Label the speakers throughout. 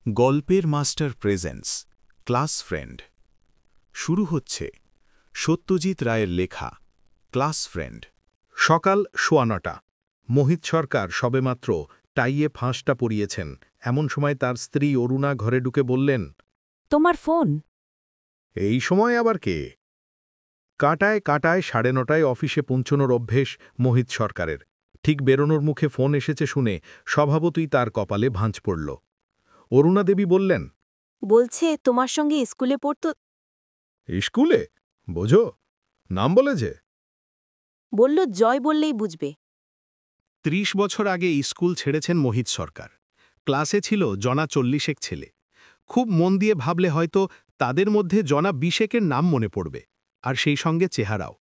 Speaker 1: গল্পের master presence class friend শুরু হচ্ছে সত্যজিৎ রায়ের লেখা ক্লাস ফ্রেন্ড।
Speaker 2: সকাল 9:15। মোহিত সরকার সবেমাত্র টাইয়ে ফাঁসটা পরিয়েছেন। এমন সময় তার স্ত্রী অরুণা ঘরে ঢুকে বললেন,
Speaker 3: তোমার ফোন?
Speaker 2: এই সময় আবার কে? কাটায় কাটায় 9:30 অফিসে পৌঁছনোর অভ্যেস মোহিত সরকারের। ঠিক বেরোনোর মুখে ফোন এসেছে শুনে স্বভাবতই তার কপালে ভাঁজ পড়ল। অরুণা দেবী বললেন,
Speaker 3: বলছে তোমার সঙ্গে স্কুলে পড়তো।
Speaker 2: স্কুলে? বোঝো, নাম বলেছে।
Speaker 3: বলল জয় বললেই বুঝবে।
Speaker 4: ৩০ বছর আগে স্কুল ছেড়েছেন মোহিত সরকার। ক্লাসে ছিল জনা 40 ছেলে। খুব মন দিয়ে ভাবলে হয়তো তাদের মধ্যে জনা 20 নাম মনে পড়বে, আর সেই সঙ্গে চেহারাও।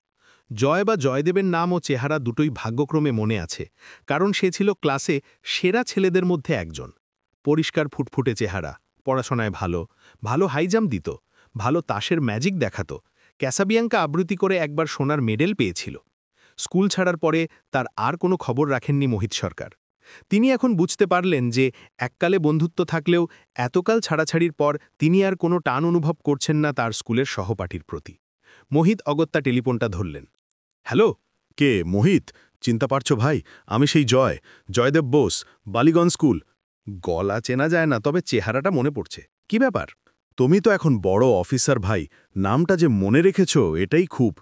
Speaker 4: জয় বা জয়দেবের নাম ও চেহারা দুটোই ভাগ্যক্রমে মনে আছে, কারণ সে ছিল ক্লাসে সেরা ছেলেদের মধ্যে একজন। পরিষ্কার ফুটফুটে চেহারা, পড়াশোনায় ভালো, ভালো হাইজাম্প দিত, ভালো তাসের ম্যাজিক দেখাত, ক্যাসাবিয়াঙ্কা আবৃত্তি করে একবার সোনার মেডেল পেয়েছিল। স্কুল ছাড়ার পরে তার আর কোনো খবর রাখেননি মোহিত সরকার। তিনি এখন বুঝতে পারলেন যে এককালে বন্ধুত্ব থাকলেও এতকাল ছাড়াছাড়ির পর তিনি আর কোনো টান অনুভব করছেন না তার স্কুলের সহপাঠীর প্রতি। মোহিত অগত্যা টেলিফোনটা ধরলেন। হ্যালো।
Speaker 5: কে? মোহিত? চিন্তা পারছো ভাই? আমি সেই জয়দেব বোস, বালিগঞ্জ স্কুল।
Speaker 4: গলা চেনা যায় না, তবে চেহারাটা মনে পড়ছে। কি ব্যাপার?
Speaker 5: তুমি তো এখন বড় অফিসার ভাই, নামটা যে মনে রেখেছ এটাই খুব।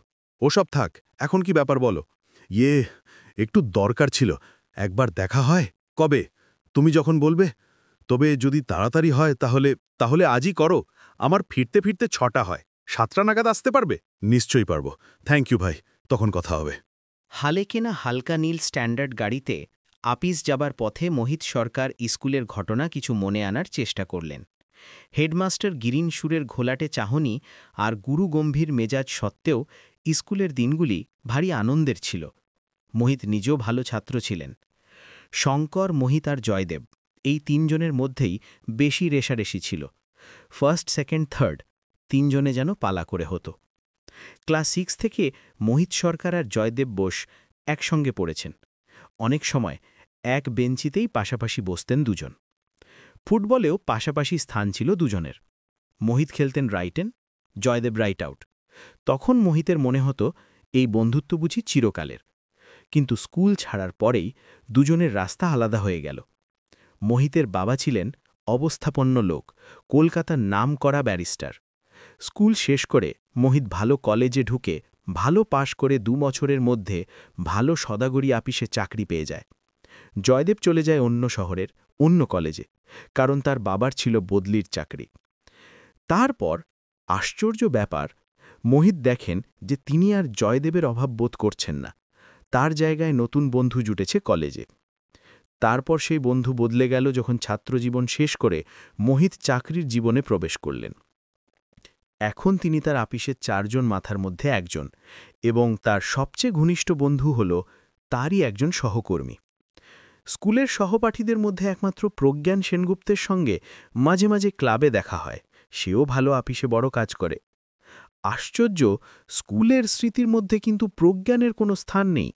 Speaker 5: ওসব থাক, এখন কি ব্যাপার বলো। একটু দরকার ছিল, একবার দেখা হয়। কবে? তুমি যখন বলবে। তবে যদি তাড়াতাড়ি হয় তাহলে আজই করো। আমার ফিরতে ফিরতে 6টা হয়, 7টা নাগাদ আসতে পারবে? নিশ্চয়ই পারবো। থ্যাংক ইউ ভাই, তখন কথা হবে।
Speaker 6: হালে কেনা হালকা নীল স্ট্যান্ডার্ড গাড়িতে আপিস যাবার পথে মোহিত সরকার স্কুলের ঘটনা কিছু মনে আনার চেষ্টা করলেন। হেডমাস্টার গিরিন সুরের ঘোলাটে চাহনি আর গুরুগম্ভীর মেজাজ সত্ত্বেও স্কুলের দিনগুলি ভারী আনন্দের ছিল। মোহিত নিজেও ভালো ছাত্র ছিলেন। শঙ্কর, মোহিত আর জয়দেব, এই 3 জনের মধ্যেই বেশি রেশারেশি ছিল। ফার্স্ট, সেকেন্ড, থার্ড 3 জনে যেন পালা করে হতো। ক্লাস 6 থেকে মোহিত সরকার আর জয়দেব বোস একসঙ্গে পড়েছেন। অনেক সময় এক বেঞ্চিতেই পাশাপাশি বসতেন দুজন। ফুটবলেও পাশাপাশি স্থান ছিল দুজনের। মোহিত খেলতেন right in, Jaydev right out. তখন মোহিতের মনে হতো এই বন্ধুত্ব বুঝি চিরকালের। কিন্তু স্কুল ছাড়ার পরেই দুজনের রাস্তা আলাদা হয়ে গেল। মোহিতের বাবা ছিলেন অবস্থাপন্ন লোক, কলকাতার নামকরা ব্যারিস্টার। স্কুল শেষ করে মোহিত ভালো কলেজে ঢুকে ভালো পাশ করে 2 বছরের মধ্যে ভালো সদাগরি আপিসে চাকরি পেয়ে যায়। জয়দেব চলে যায় অন্য শহরের অন্য কলেজে, কারণ তার বাবার ছিল বদলির চাকরি। তারপর আশ্চর্য ব্যাপার, মোহিত দেখেন যে তিনি আর জয়দেবের অভাব বোধ করছেন না। তার জায়গায় নতুন বন্ধু জুটেছে কলেজে। তারপর সেই বন্ধু বদলে গেল যখন ছাত্রজীবন শেষ করে মোহিত চাকরির জীবনে প্রবেশ করলেন। এখন তিনি তার আপিসের 4 জন মাথার মধ্যে একজন, এবং তার সবচেয়ে ঘনিষ্ঠ বন্ধু হল তারই একজন সহকর্মী। স্কুলের সহপাঠীদের মধ্যে একমাত্র প্রজ্ঞান সেনগুপ্তের সঙ্গে মাঝে মাঝে ক্লাবে দেখা হয়। সেও ভালো আপিসে বড় কাজ করে। আশ্চর্য, স্কুলের স্মৃতির মধ্যে কিন্তু প্রজ্ঞানের কোনো স্থান নেই।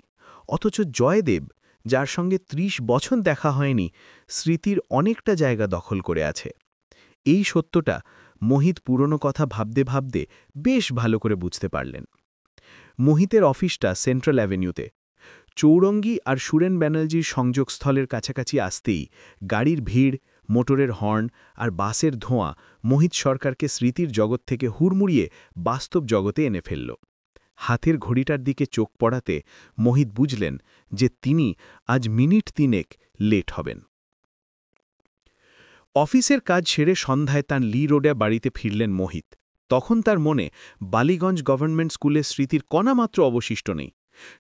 Speaker 6: অথচ জয়দেব, যার সঙ্গে 30 বছর দেখা হয়নি, স্মৃতির অনেকটা জায়গা দখল করে আছে। এই সত্যটা মোহিত পুরনো কথা ভাবতে ভাবতে বেশ ভালো করে বুঝতে পারলেন। মোহিতের অফিসটা সেন্ট্রাল অ্যাভিনিউতে। চৌরঙ্গি আর সুরেন ব্যানার্জির সংযোগস্থলের কাছাকাছি আসতেই গাড়ির ভিড়, মোটরের হর্ন আর বাসের ধোঁয়া মোহিত সরকারকে স্মৃতির জগৎ থেকে হুড়মুড়িয়ে বাস্তব জগতে এনে ফেলল। হাতের ঘড়িটার দিকে চোখ পড়াতে মোহিত বুঝলেন যে তিনি আজ মিনিট 3 লেট হবেন। অফিসের কাজ সেরে সন্ধ্যায় তার লি রোডে বাড়িতে ফিরলেন মোহিত। তখন তার মনে বালিগঞ্জ গভর্নমেন্ট স্কুলের স্মৃতির কণামাত্র অবশিষ্ট নেই।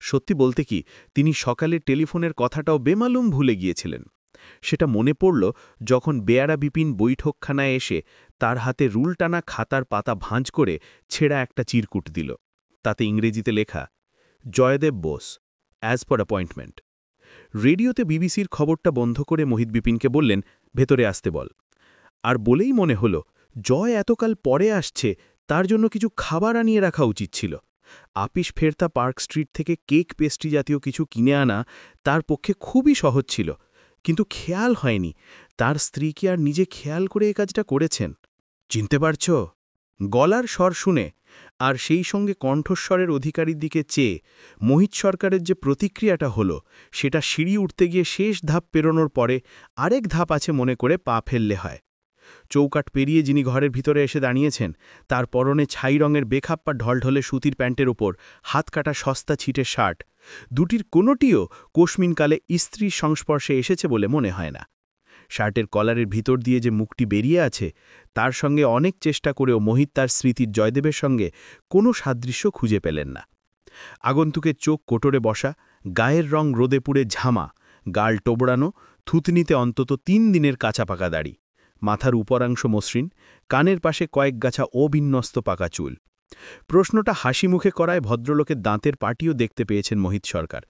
Speaker 6: সত্যি বলতে কি, তিনি সকালের টেলিফোনের কথাটাও বেমালুম ভুলে গিয়েছিলেন। সেটা মনে পড়ল যখন বেয়ারা বিপিন বৈঠকখানায় এসে তার হাতে রুল টানা খাতার পাতা ভাঁজ করে ছেঁড়া একটা চিরকুট দিল। তাতে ইংরেজিতে লেখা, Jaydev Bose, as per appointment. রেডিওতে বিবিসির খবরটা বন্ধ করে মোহিত বিপিনকে বললেন, ভেতরে আসতে বল। আর বলেই মনে হল, জয় এতকাল পরে আসছে, তার জন্য কিছু খাবার আনিয়ে রাখা উচিত ছিল। আপিস ফেরতা পার্ক স্ট্রিট থেকে কেক পেস্ট্রি জাতীয় কিছু কিনে আনা তার পক্ষে খুবই সহজ ছিল, কিন্তু খেয়াল হয়নি
Speaker 4: তার স্ত্রী কি আর নিজে খেয়াল করে এই কাজটা করেছেন? চিনতে পারছ? গলার স্বর শুনে আর সেই সঙ্গে কণ্ঠস্বরের অধিকারীর দিকে চেয়ে মোহিত সরকারের যে প্রতিক্রিয়াটা হলো, সেটা সিঁড়ি উঠতে গিয়ে শেষ ধাপ পেরোনোর পরে আরেক ধাপ আছে মনে করে পা ফেললে হয়। চৌকাঠ পেরিয়ে যিনি ঘরের ভিতরে এসে দাঁড়িয়েছেন, তার পরনে ছাই রঙের বেখাপ্পা ঢলঢলে সুতির প্যান্টের ওপর হাত কাটা সস্তা ছিটের শার্ট, দুটির কোনোটিও কোশমিনকালে ইস্ত্রির সংস্পর্শে এসেছে বলে মনে হয় না। শার্টের কলারের ভিতর দিয়ে যে মুখটি বেরিয়ে আছে, তার সঙ্গে অনেক চেষ্টা করেও মোহিত তার স্মৃতির জয়দেবের সঙ্গে কোনো সাদৃশ্য খুঁজে পেলেন না। আগন্তুকের চোখ কোটরে বসা, গায়ের রং রোদে পুড়ে ঝামা, গাল টোবড়ানো, থুতনিতে অন্তত ৩ দিনের কাঁচা পাকা দাড়ি, মাথার উপরাংশ মসৃণ, কানের পাশে কয়েক গাছা অবিন্যস্ত পাকা চুল। প্রশ্নটা হাসি মুখে করায় ভদ্রলোকের দাঁতের পাটিও দেখতে পেয়েছেন মোহিত সরকার,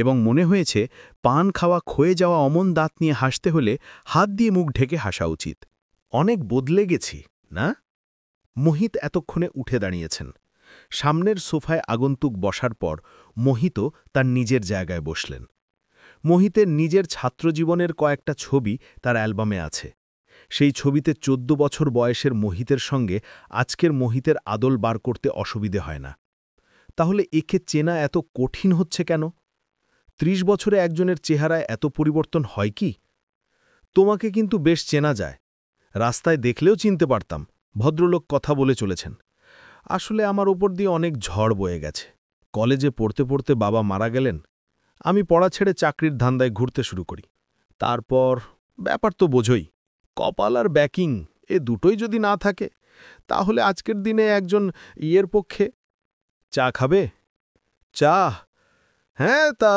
Speaker 4: এবং মনে হয়েছে পান খাওয়া ক্ষয়ে যাওয়া অমন দাঁত নিয়ে হাসতে হলে হাত দিয়ে মুখ ঢেকে হাসা উচিত।
Speaker 5: অনেক বদলে গেছি, না? মোহিত এতক্ষণে উঠে দাঁড়িয়েছেন। সামনের সোফায় আগন্তুক বসার পর মোহিতও তার নিজের জায়গায় বসলেন। মোহিতের নিজের ছাত্রজীবনের কয়েকটা ছবি তার অ্যালবামে আছে। সেই ছবিতে ১৪ বছর বয়সের মোহিতের সঙ্গে আজকের মোহিতের আদল বার করতে অসুবিধে হয় না। তাহলে একে চেনা এত কঠিন হচ্ছে কেন? ৩০ বছরে একজনের চেহারায় এত পরিবর্তন হয় কি? তোমাকে কিন্তু বেশ চেনা যায়, রাস্তায় দেখলেও চিনতে পারতাম। ভদ্রলোক কথা বলে চলেছেন। আসলে আমার ওপর দিয়ে অনেক ঝড় বয়ে গেছে। কলেজে পড়তে পড়তে বাবা মারা গেলেন। আমি পড়া ছেড়ে চাকরির ধান্দায় ঘুরতে শুরু করি। তারপর ব্যাপার তো বোঝই, কপাল আর ব্যাকিং এ দুটোই যদি না থাকে, তাহলে আজকের দিনে একজন ইয়ের পক্ষে। চা খাবে? চা? হ্যাঁ, তা।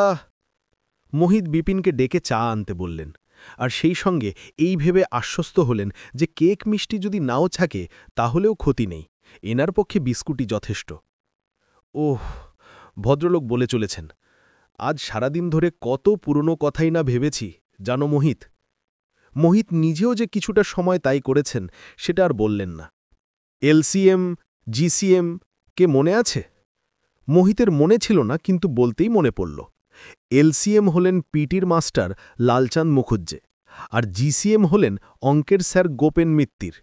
Speaker 5: মোহিত বিপিনকে ডেকে চা আনতে বললেন, আর সেই সঙ্গে এই ভেবে আশ্বস্ত হলেন যে কেক মিষ্টি যদি নাও থাকে তাহলেও ক্ষতি নেই, এনার পক্ষে বিস্কুটই যথেষ্ট। ওহ, ভদ্রলোক বলে চলেছেন, আজ সারাদিন ধরে কত পুরনো কথাই না ভেবেছি, জানো মোহিত। মোহিত নিজেও যে কিছুটা সময় তাই করেছেন সেটা আর বললেন না। এলসিএম, জিসিএম কে মনে আছে? মোহিতের মনে ছিল না, কিন্তু বলতেই মনে পড়ল। এলসিএম হলেন পিটির মাস্টার লালচাঁদ মুখুজ্জে, আর জিসিএম হলেন অঙ্কের স্যার গোপেন মিত্তির।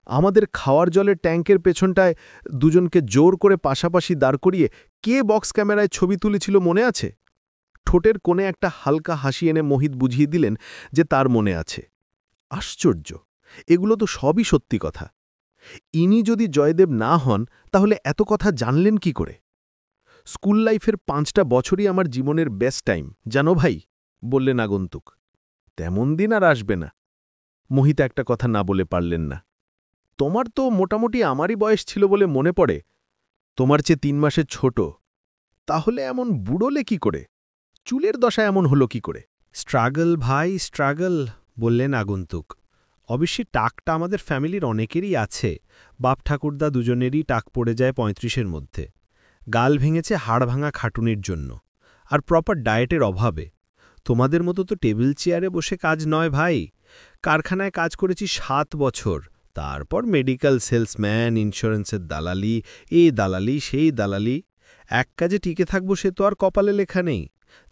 Speaker 5: আমাদের খাওয়ার জলের ট্যাঙ্কের পেছনটায় দুজনকে জোর করে পাশাপাশি দাঁড় করিয়ে কে বক্স ক্যামেরায় ছবি তুলেছিল মনে আছে? ঠোঁটের কোণে একটা হালকা হাসি এনে মোহিত বুঝিয়ে দিলেন যে তার মনে আছে। আশ্চর্য, এগুলো তো সবই সত্যি কথা। ইনি যদি জয়দেব না হন তাহলে এত কথা জানলেন কি করে? স্কুল লাইফের 5টা বছরই আমার জীবনের বেস্ট টাইম, জানো ভাই, বললেন আগন্তুক। তেমন দিন আর আসবে না। মোহিত একটা কথা না বলে পারলেন না। তোমার তো মোটামুটি আমারই বয়স ছিল বলে মনে পড়ে। তোমার চেয়ে 3 মাসের ছোট। তাহলে এমন বুড়োলে কি করে? চুলের দশা এমন হলো কি করে?
Speaker 4: স্ট্রাগল ভাই, স্ট্রাগল, বললেন আগন্তুক। অবশ্যই টাকটা আমাদের ফ্যামিলির অনেকেরই আছে। বাপ ঠাকুরদা দুজনেরই টাক পড়ে যায় 35-এর মধ্যে। গাল ভেঙেছে হাড় ভাঙা খাটুনির জন্য, আর প্রপার ডায়েটের অভাবে। তোমাদের মতো তো টেবিল চেয়ারে বসে কাজ নয় ভাই। কারখানায় কাজ করেছি 7 বছর, তারপর মেডিকেল সেলসম্যান, ইন্স্যুরেন্সের দালালি, এই দালালি সেই দালালি। এক কাজে টিকে থাকবো সে তো আর কপালে লেখা নেই।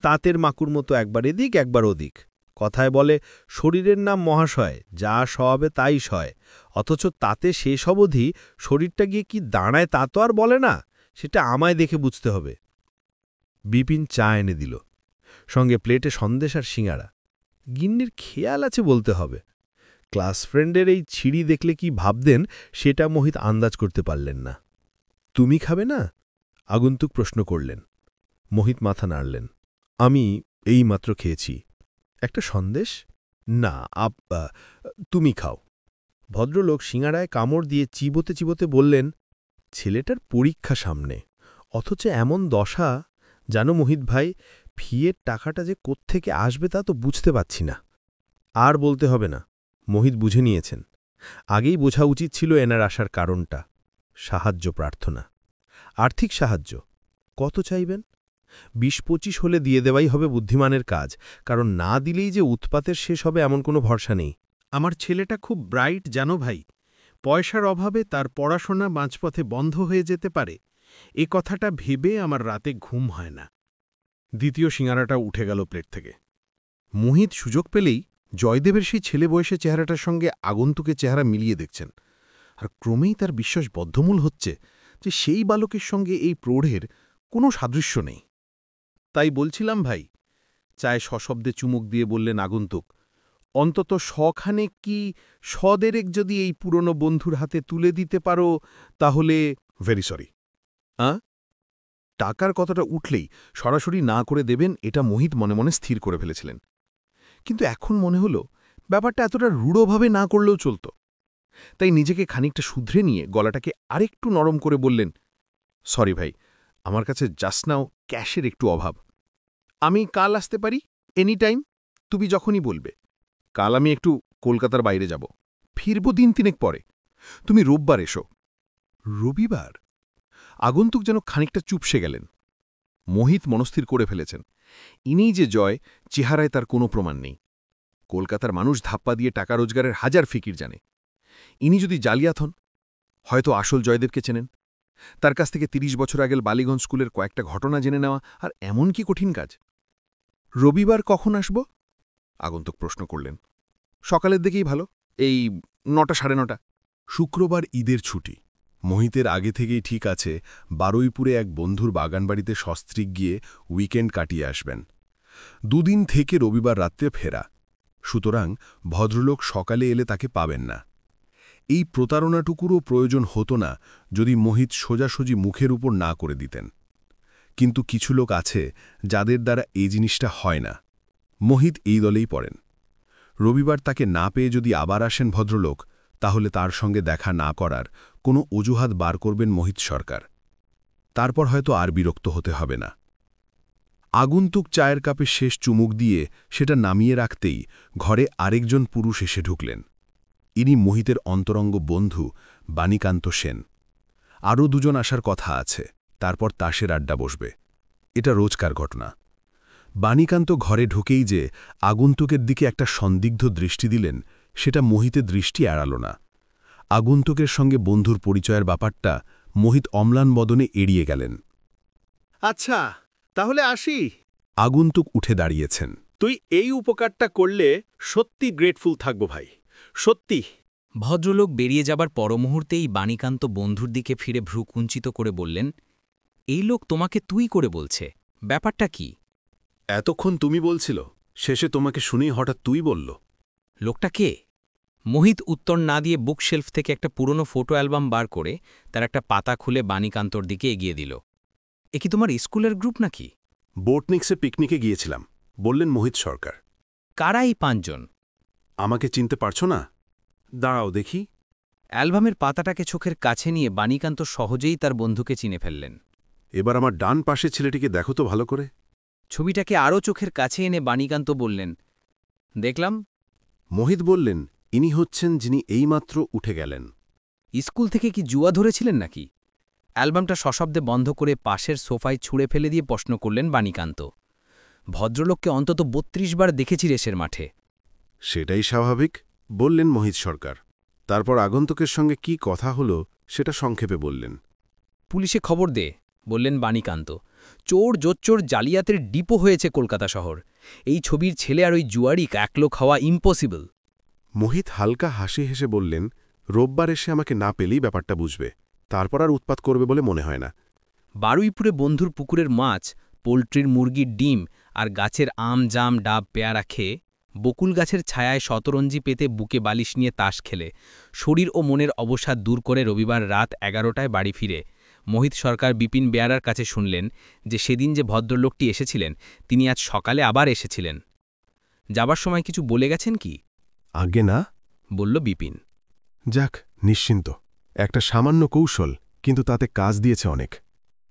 Speaker 4: তাঁতের মাকুর মতো একবার এদিক একবার ওদিক। কথায় বলে শরীরের নাম মহাশয়, যা সবে তাই সয়। অথচ তাতে শেষ অবধি শরীরটা গিয়ে কি দাঁড়ায় তা তো আর বলে না। সেটা আমায় দেখে বুঝতে হবে। বিপিন চা এনে দিল, সঙ্গে প্লেটে সন্দেশ আর সিঙাড়া। গিন্নির খেয়াল আছে বলতে হবে। ক্লাস ফ্রেন্ডের এই ছিঁড়ি দেখলে কি ভাবতেন সেটা মোহিত আন্দাজ করতে পারলেন না। তুমি খাবে না? আগন্তুক প্রশ্ন করলেন। মোহিত মাথা নাড়লেন। আমি এই মাত্র খেয়েছি। একটা সন্দেশ? না, তুমি খাও। ভদ্রলোক সিঙাড়ায় কামড় দিয়ে চিবোতে চিবোতে বললেন, ছেলেটার পরীক্ষা সামনে, অথচ এমন দশা। জানো মোহিত ভাই, ফিয়ের টাকাটা যে কোত্থেকে আসবে তা তো বুঝতে পারছি না। আর বলতে হবে না, মোহিত বুঝে নিয়েছেন। আগেই বোঝা উচিত ছিল এনার আসার কারণটা। সাহায্য প্রার্থনা, আর্থিক সাহায্য। কত চাইবেন? 20-25 হলে দিয়ে দেওয়াই হবে বুদ্ধিমানের কাজ, কারণ না দিলেই যে উৎপাতের শেষ হবে এমন কোনো ভরসা নেই। আমার ছেলেটা খুব ব্রাইট জানো ভাই। পয়সার অভাবে তার পড়াশোনা মাঝপথে বন্ধ হয়ে যেতে পারে, এ কথাটা ভেবে আমার রাতে ঘুম হয় না।
Speaker 5: দ্বিতীয় সিঙাড়াটা উঠে গেল প্লেট থেকে। মোহিত সুযোগ পেলেই জয়দেবের সেই ছেলে বয়সের চেহারাটার সঙ্গে আগন্তুকের চেহারা মিলিয়ে দেখছেন, আর ক্রমেই তার বিশ্বাস বদ্ধমূল হচ্ছে যে সেই বালকের সঙ্গে এই প্রৌঢ়ের কোনো সাদৃশ্য নেই। তাই বলছিলাম ভাই, চায় সশব্দে চুমুক দিয়ে বললেন আগন্তুক, অন্তত শখানে কি সদেরেক যদি এই পুরনো বন্ধুর হাতে তুলে দিতে পারো তাহলে। Very sorry. টাকার কথাটা উঠলেই সরাসরি না করে দেবেন এটা মোহিত মনে মনে স্থির করে ফেলেছিলেন, কিন্তু এখন মনে হলো ব্যাপারটা এতটা রূঢ়ভাবে না করলেও চলত। তাই নিজেকে খানিকটা শুধরে নিয়ে গলাটাকে আরেকটু নরম করে বললেন, সরি ভাই, আমার কাছে জাস্ট নাও ক্যাশের একটু অভাব। আমি কাল আসতে পারি, এনি টাইম, তুমি যখনই বলবে। কাল আমি একটু কলকাতার বাইরে যাব, ফিরব দিন তিনেক পরে, তুমি রোববার এসো। রবিবার? আগন্তুক যেন খানিকটা চুপসে গেলেন। মোহিত মনস্থির করে ফেলেছেন, ইনিই যে জয়, চেহারায় তার কোনো প্রমাণ নেই। কলকাতার মানুষ ধাপ্পা দিয়ে টাকা রোজগারের হাজার ফিকির জানে। ইনি যদি জালিয়াত হন, হয়তো আসল জয়দেবকে চেনেন। তার কাছ থেকে ৩০ বছর আগের বালিগঞ্জ স্কুলের কয়েকটা ঘটনা জেনে নেওয়া আর এমন কি কঠিন কাজ। রবিবার কখন আসব? আগন্তুক প্রশ্ন করলেন। সকালের দিকেই ভালো, এই ৯টা, ৯:৩০। শুক্রবার ঈদের ছুটি। মোহিতের আগে থেকেই ঠিক আছে বারুইপুরে এক বন্ধুর বাগানবাড়িতে সস্ত্রীক গিয়ে উইকেন্ড কাটিয়ে আসবেন। দুদিন থেকে রবিবার রাত্রে ফেরা, সুতরাং ভদ্রলোক সকালে এলে তাকে পাবেন না। এই প্রতারণাটুকুরও প্রয়োজন হতো না যদি মোহিত সোজাসুজি মুখের উপর না করে দিতেন। কিন্তু কিছু লোক আছে যাদের দ্বারা এই জিনিসটা হয় না। মোহিত এই দলেই পড়েন। রবিবার তাকে না পেয়ে যদি আবার আসেন ভদ্রলোক, তাহলে তার সঙ্গে দেখা না করার কোনো অজুহাত বার করবেন মোহিত সরকার। তারপর হয়তো আর বিরক্ত হতে হবে না। আগন্তুক চায়ের কাপে শেষ চুমুক দিয়ে সেটা নামিয়ে রাখতেই ঘরে আরেকজন পুরুষ এসে ঢুকলেন। ইনি মোহিতের অন্তরঙ্গ বন্ধু বাণীকান্ত সেন। আরও দুজন আসার কথা আছে, তারপর তাসের আড্ডা বসবে। এটা রোজকার ঘটনা। বাণীকান্ত ঘরে ঢুকেই যে আগন্তুকের দিকে একটা সন্দিগ্ধ দৃষ্টি দিলেন, সেটা মোহিতের দৃষ্টি এড়াল না। আগন্তুকের সঙ্গে বন্ধুর পরিচয়ের ব্যাপারটা মোহিত অম্লান বদনে এড়িয়ে গেলেন।
Speaker 4: আচ্ছা, তাহলে আসি।
Speaker 5: আগন্তুক উঠে দাঁড়িয়েছেন।
Speaker 4: তুই এই উপকারটা করলে সত্যি গ্রেটফুল থাকব ভাই, সত্যি।
Speaker 6: ভদ্রলোক বেরিয়ে যাবার পরমুহূর্তেই বাণীকান্ত বন্ধুর দিকে ফিরে ভ্রু কুঞ্চিত করে বললেন, এই লোক তোমাকে তুই করে বলছে, ব্যাপারটা কি?
Speaker 5: এতক্ষণ তুমি বলছিল, শেষে তোমাকে শুনেই হঠাৎ তুই বলল।
Speaker 6: লোকটা কে? মোহিত উত্তর না দিয়ে বুকশেলফ থেকে একটা পুরনো ফটো অ্যালবাম বার করে তার একটা পাতা খুলে বাণীকান্তর দিকে এগিয়ে দিল। এ কি তোমার স্কুলের গ্রুপ নাকি?
Speaker 5: বোটনিক্সে পিকনিকে গিয়েছিলাম, বললেন মোহিত সরকার।
Speaker 6: কারা এই 5 জন?
Speaker 5: আমাকে চিনতে পারছো না? দাঁড়াও দেখি।
Speaker 6: অ্যালবামের পাতাটাকে চোখের কাছে নিয়ে বাণীকান্ত সহজেই তার বন্ধুকে চিনে ফেললেন।
Speaker 5: এবার আমার ডান পাশে ছেলেটিকে দেখো তো ভালো করে।
Speaker 6: ছবিটাকে আরও চোখের কাছে এনে বাণীকান্ত বললেন, দেখলাম।
Speaker 5: মোহিত বললেন, ইনি হচ্ছেন যিনি এইমাত্র উঠে গেলেন।
Speaker 6: স্কুল থেকে কি জুয়া ধরেছিলেন নাকি? অ্যালবামটা সশব্দে বন্ধ করে পাশের সোফায় ছুঁড়ে ফেলে দিয়ে প্রশ্ন করলেন বাণীকান্ত। ভদ্রলোককে অন্তত ৩২ বার দেখেছি রেসের মাঠে।
Speaker 5: সেটাই স্বাভাবিক, বললেন মোহিত সরকার। তারপর আগন্তুকের সঙ্গে কি কথা হলো সেটা সংক্ষেপে বললেন।
Speaker 6: পুলিশে খবর দে, বললেন বাণীকান্ত। চোর জোচ্চোর জালিয়াতের ডিপো হয়েছে কলকাতা শহর। এই ছবির ছেলে আর ওই জুয়ারি একলোক হওয়া ইম্পসিবল।
Speaker 5: মোহিত হালকা হাসি হেসে বললেন, রোববার এসে আমাকে না পেলেই ব্যাপারটা বুঝবে, তারপর আর উৎপাত করবে বলে মনে হয় না।
Speaker 6: বারুইপুরে বন্ধুর পুকুরের মাছ, পোলট্রির মুরগির ডিম আর গাছের আম জাম ডাব পেয়ারা খেয়ে, বকুল গাছের ছায়ায় শতরঞ্জি পেতে বুকে বালিশ নিয়ে তাস খেলে, শরীর ও মনের অবসাদ দূর করে রবিবার রাত 11টায় বাড়ি ফিরে মোহিত সরকার বিপিন বেয়ারার কাছে শুনলেন যে সেদিন যে ভদ্রলোকটি এসেছিলেন তিনি আজ সকালে আবার এসেছিলেন। যাবার সময় কিছু বলে গেছেন কি?
Speaker 5: আগে না,
Speaker 6: বলল বিপিন।
Speaker 5: যাক, নিশ্চিন্ত। একটা সামান্য কৌশল, কিন্তু তাতে কাজ দিয়েছে অনেক।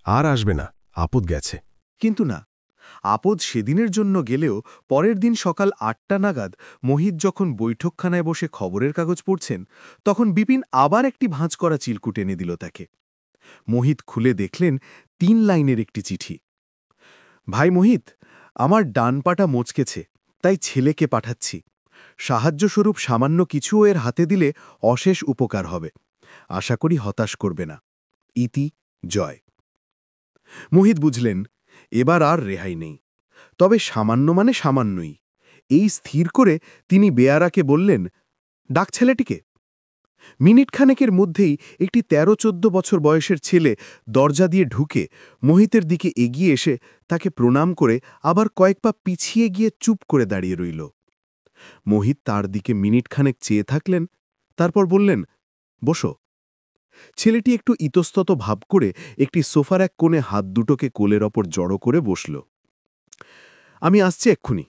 Speaker 5: আর আসবে না, আপদ গেছে।
Speaker 2: কিন্তু না, আপদ সেদিনের জন্য গেলেও পরের দিন সকাল ৮টা নাগাদ মোহিত যখন বৈঠকখানায় বসে খবরের কাগজ পড়ছেন, তখন বিপিন আবার একটি ভাঁজ করা চিলকুট এনে দিল তাকে। মোহিত খুলে দেখলেন ৩ লাইনের একটি চিঠি। ভাই মোহিত, আমার ডান পাটা মচকেছে, তাই ছেলেকে পাঠাচ্ছি। সাহায্যস্বরূপ সামান্য কিছুও এর হাতে দিলে অশেষ উপকার হবে। আশা করি হতাশ করবে না। ইতি জয়। মোহিত বুঝলেন, এবার আর রেহাই নেই। তবে সামান্য মানে সামান্যই।
Speaker 5: এই স্থির করে তিনি বেয়ারাকে বললেন, ডাক ছেলেটিকে। মিনিটখানেকের মধ্যেই একটি ১৩-১৪ বছর বয়সের ছেলে দরজা দিয়ে ঢুকে মোহিতের দিকে এগিয়ে এসে তাকে প্রণাম করে আবার কয়েক পা পিছিয়ে গিয়ে চুপ করে দাঁড়িয়ে রইল। মোহিত তার দিকে মিনিটখানেক চেয়ে থাকলেন, তারপর বললেন, বসো। ছেলেটি একটু ইতস্তত ভাব করে একটি সোফার এক কোণে হাত দুটোকে কোলের ওপর জড়ো করে বসল। আমি আসছি এক্ষুনি।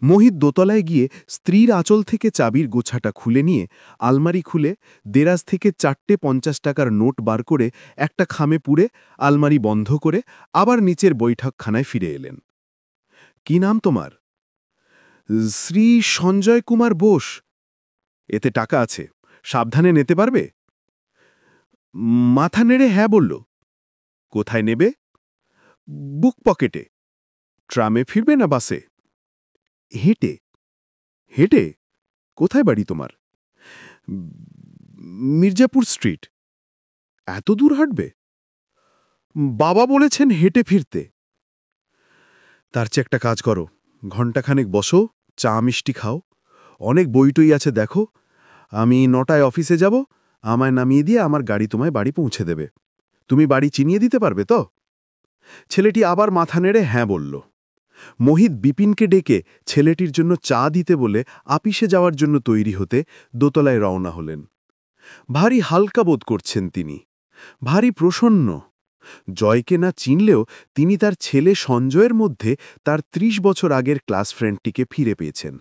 Speaker 5: মোহিত দোতলায় গিয়ে স্ত্রীর আঁচল থেকে চাবির গোছাটা খুলে নিয়ে আলমারি খুলে দেরাজ থেকে 4টে 50 টাকার নোট বার করে একটা খামে পুরে আলমারি বন্ধ করে আবার নিচের বৈঠকখানায় ফিরে এলেন। কি নাম তোমার? শ্রী সঞ্জয় কুমার বোস। এতে টাকা আছে, সাবধানে নিতে পারবে? মাথা নেড়ে হ্যাঁ বলল। কোথায় নেবে? বুক পকেটে। ট্রামে ফিরবে না বাসে? হেঁটে। হেঁটে? কোথায় বাড়ি তোমার? মির্জাপুর স্ট্রিট। এত দূর হাঁটবে? বাবা বলেছেন হেঁটে ফিরতে। তার চেয়ে একটা কাজ করো, ঘণ্টাখানেক বসো, চা মিষ্টি খাও, অনেক বইটই আছে দেখো। আমি 9টায় অফিসে যাব, আমায় নামিয়ে দিয়ে আমার গাড়ি তোমায় বাড়ি পৌঁছে দেবে। তুমি বাড়ি চিনিয়ে দিতে পারবে তো? ছেলেটি আবার মাথা নেড়ে হ্যাঁ বলল। মোহিত বিপিনকে ডেকে ছেলেটির জন্য চা দিতে বলে আপিসে যাওয়ার জন্য তৈরি হতে দোতলায় রওনা হলেন। ভারী হালকা বোধ করছেন তিনি, ভারী প্রসন্ন। জয়কে না চিনলেও তিনি তার ছেলে সঞ্জয়ের মধ্যে তার 30 বছর আগের ক্লাস ফ্রেন্ডটিকে ফিরে পেয়েছেন।